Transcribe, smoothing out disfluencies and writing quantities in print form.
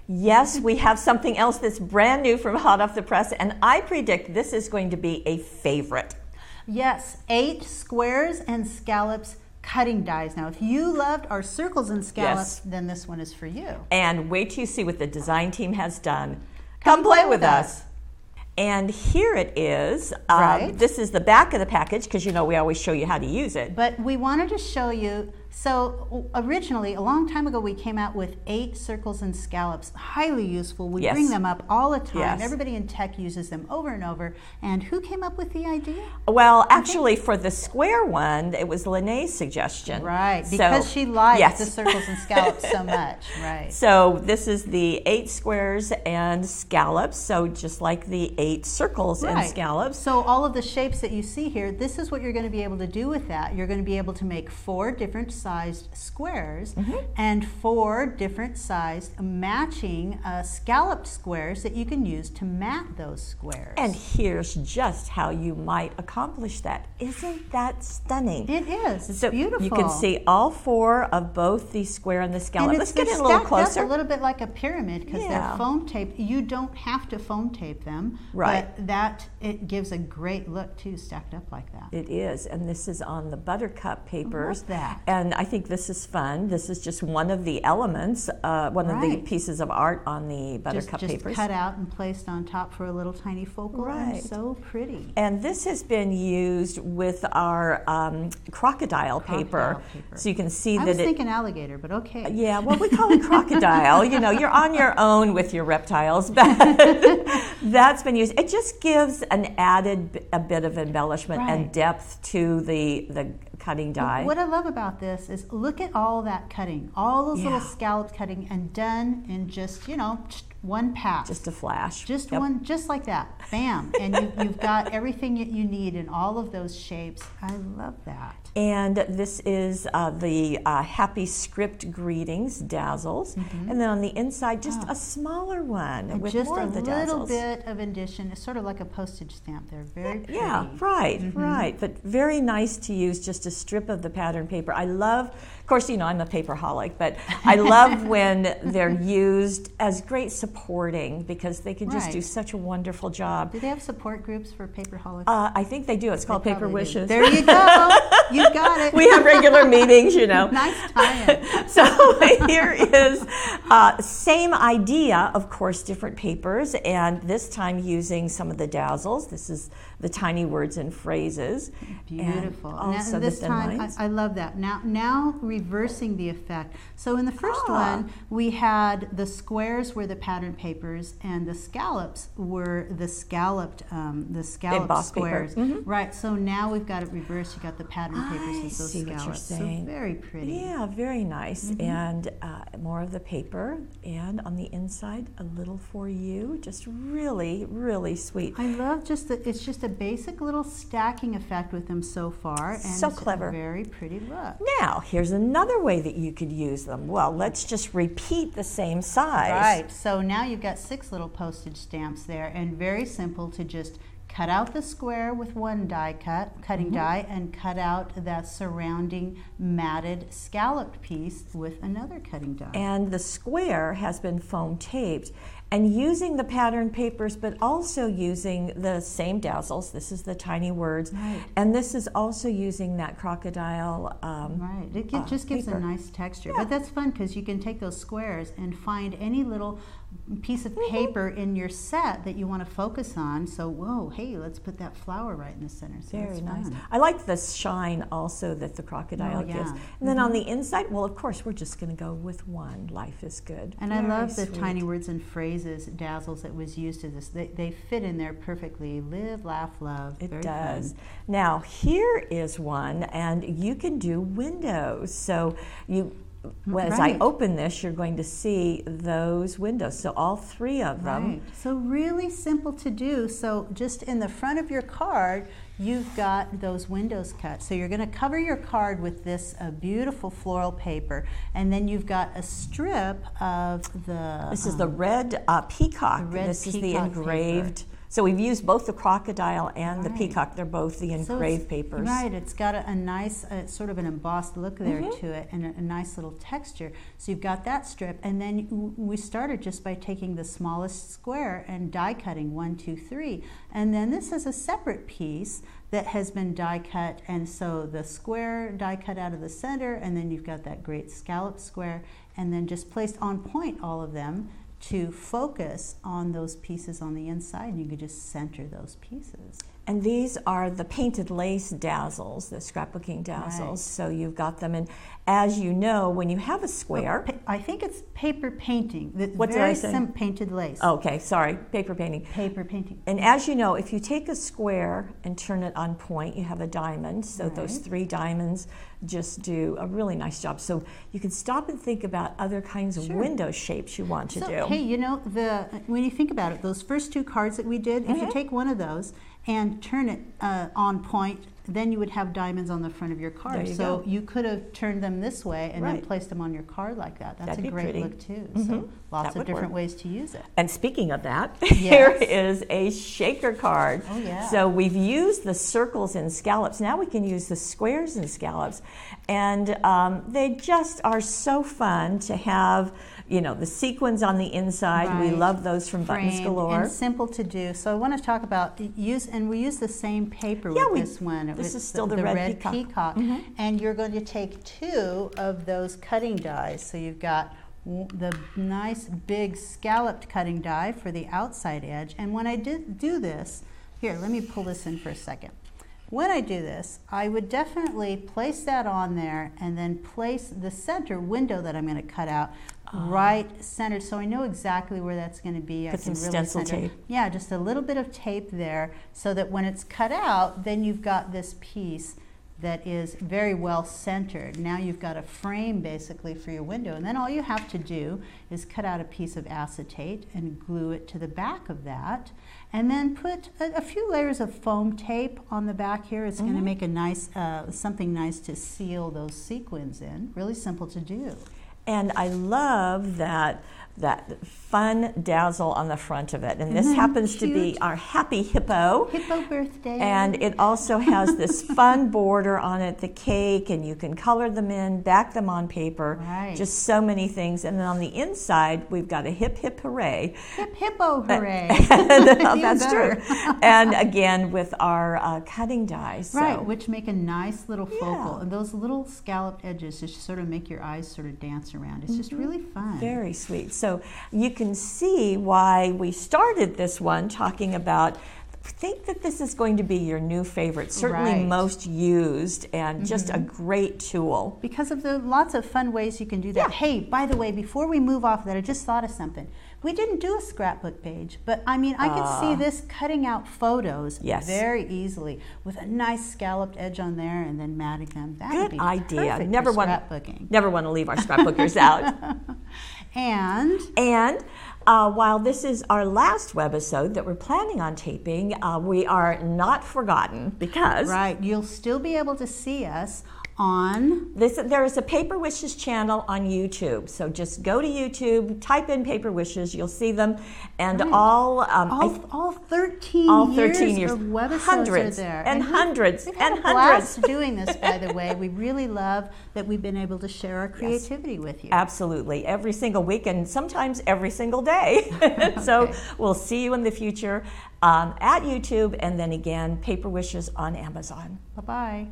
Yes, we have something else that's brand new from hot off the press, and I predict this is going to be a favorite. Yes, 8 squares and scallops cutting dies. Now, if you loved our circles and scallops, then this one is for you. And wait till you see what the design team has done. Come play with us. And here it is. This is the back of the package because, you know, we always show you how to use it. But we wanted to show you, so originally, a long time ago, we came out with 8 circles and scallops. Highly useful. We bring them up all the time. Everybody in tech uses them over and over. And who came up with the idea? Well, actually, for the square one, it was Lenee's suggestion. Right, because she likes the circles and scallops so much. Right. So this is the 8 squares and scallops. So just like the 8 circles and scallops. So all of the shapes that you see here, this is what you're going to be able to do with that. You're going to be able to make 4 different sized squares and 4 different sized matching scalloped squares that you can use to mat those squares. And here's just how you might accomplish that. Isn't that stunning? It is. It's beautiful. You can see all 4 of both the square and the scallop. And let's get in a little closer. Up a little bit like a pyramid because they're foam taped. You don't have to foam tape them, but it gives a great look too, stacked up like that. It is, and this is on the buttercup papers. I love that. And I think this is fun. This is just one of the elements, one of the pieces of art on the buttercup papers. Just cut out and placed on top for a little tiny focal. Right. And so pretty. And this has been used with our crocodile paper. So you can see that I was thinking alligator, but okay. Yeah, well, we call it crocodile. You know, you're on your own with your reptiles, but that's been used. It just gives an added a bit of embellishment and depth to the cutting die. What I love about this is look at all that cutting, all those little scallops cutting, and done in just, you know, one pass. Just a flash. Just one, just like that. Bam. And you've got everything that you need in all of those shapes. I love that. And this is the Happy Script Greetings Dazzles. And then on the inside, just a smaller one and with just more of the dazzles. Just a little bit of addition. It's sort of like a postage stamp. They're very pretty. Yeah, right. But very nice to use just a strip of the pattern paper. I love, of course, you know, I'm a paperholic, but I love when they're used as great supporting because they can just do such a wonderful job. Do they have support groups for paperholics? I think they do. It's called Paper Wishes. There you go. You got it. We have regular meetings, you know. Nice tie-in. So here is same idea, of course, different papers, and this time using some of the dazzles. This is the tiny words and phrases. Beautiful. And also this time, I love that. Now reversing the effect. So in the first one, we had the squares were the pattern papers, and the scallops were the scalloped squares. Right. So now we've got it reversed. You got the pattern papers as those scallops. So very pretty. Yeah, very nice. And more of the paper, and on the inside, a little for you. Just really, really sweet. I love just that. It's just a basic little stacking effect with them so far, and so it's clever. A very pretty look. Now, here's another way that you could use them. Well, let's just repeat the same size. Right. So now you've got 6 little postage stamps there, and very simple to just cut out the square with one cutting die, and cut out that surrounding matted scalloped piece with another cutting die. And the square has been foam taped, and using the pattern papers, but also using the same dazzles. This is the tiny words, and this is also using that crocodile. Right, it just gives a nice texture. But that's fun because you can take those squares and find any little piece of paper in your set that you want to focus on. So, whoa, hey, let's put that flower right in the center. So very nice. I like the shine also that the crocodile gives. And then on the inside, well, of course, we're just going to go with one. Life is good. And I love the tiny words and phrases, dazzles that was used to this. They fit in there perfectly. Live, laugh, love. It does. Now, here is one, and you can do windows. So as I open this, you're going to see those windows. So all 3 of them. Right. So really simple to do. So just in the front of your card, you've got those windows cut. So you're going to cover your card with this beautiful floral paper, and then you've got a strip of the. This is the red peacock. This is the engraved. Paper. So we've used both the crocodile and the peacock. They're both the engraved papers. Right, it's got a nice sort of an embossed look there to it, and a nice little texture. So you've got that strip, and then we started just by taking the smallest square and die cutting 1, 2, 3. And then this is a separate piece that has been die cut, and so the square die cut out of the center, and then you've got that great scallop square, and then just placed on point all of them to focus on those pieces on the inside, and you could just center those pieces. And these are the painted lace dazzles, the scrapbooking dazzles. Right. So you've got them, and as you know, when you have a square, I think it's paper painting. What did I say? Painted lace. Okay, sorry, paper painting. Paper painting. And as you know, if you take a square and turn it on point, you have a diamond. So those 3 diamonds just do a really nice job. So you can stop and think about other kinds of window shapes you want to do. Hey, you know, when you think about it, those first 2 cards that we did, if you take one of those and turn it on point, then you would have diamonds on the front of your card. So you could have turned them this way and then placed them on your card like that. That's a great look too. So lots of different ways to use it. And speaking of that, here is a shaker card. Oh yeah. So we've used the circles and scallops. Now we can use the squares and scallops. And they just are so fun to have. You know, the sequins on the inside. We love those from Buttons Galore. And simple to do. So I want to talk about we use the same paper with this one. This is still the red peacock. And you're going to take 2 of those cutting dies. So you've got the nice big scalloped cutting die for the outside edge. And when I do this, here, let me pull this in for a second. When I do this, I would definitely place that on there and then place the center window that I'm going to cut out right centered, so I know exactly where that's going to be. Put some stencil tape. Yeah, just a little bit of tape there, so that when it's cut out, then you've got this piece that is very well centered. Now you've got a frame basically for your window, and then all you have to do is cut out a piece of acetate and glue it to the back of that, and then put a few layers of foam tape on the back here. It's going to make a nice something nice to seal those sequins in. Really simple to do. And I love that fun dazzle on the front of it. And this happens to be our happy hippo. Hippo birthday. And it also has this fun border on it, the cake, and you can color them in, back them on paper. Right. Just so many things. And then on the inside, we've got a hip, hip, hooray. Hip, hippo, hooray. That's true. And again, with our cutting dies. Right, which make a nice little focal. And those little scalloped edges just sort of make your eyes sort of dance around. It's just really fun. Very sweet. So you can see why we started this one talking about, think that this is going to be your new favorite, certainly most used, and just a great tool. Because of the lots of fun ways you can do that. Hey, by the way, before we move off that, I just thought of something. We didn't do a scrapbook page, but I mean, I could see this cutting out photos very easily with a nice scalloped edge on there and then matting them. That would be perfect Never for scrapbooking. Never want to leave our scrapbookers out. And while this is our last webisode that we're planning on taping, we are not forgotten because... Right, you'll still be able to see us on... There is a Paper Wishes channel on YouTube. So just go to YouTube, type in Paper Wishes, you'll see them. And all 13 years of webisodes hundreds are there. And hundreds we've had a blast doing this, by the way. We really love that we've been able to share our creativity with you. Absolutely. Every single week and sometimes every single day. So we'll see you in the future at YouTube, and then again, Paper Wishes on Amazon. Bye-bye.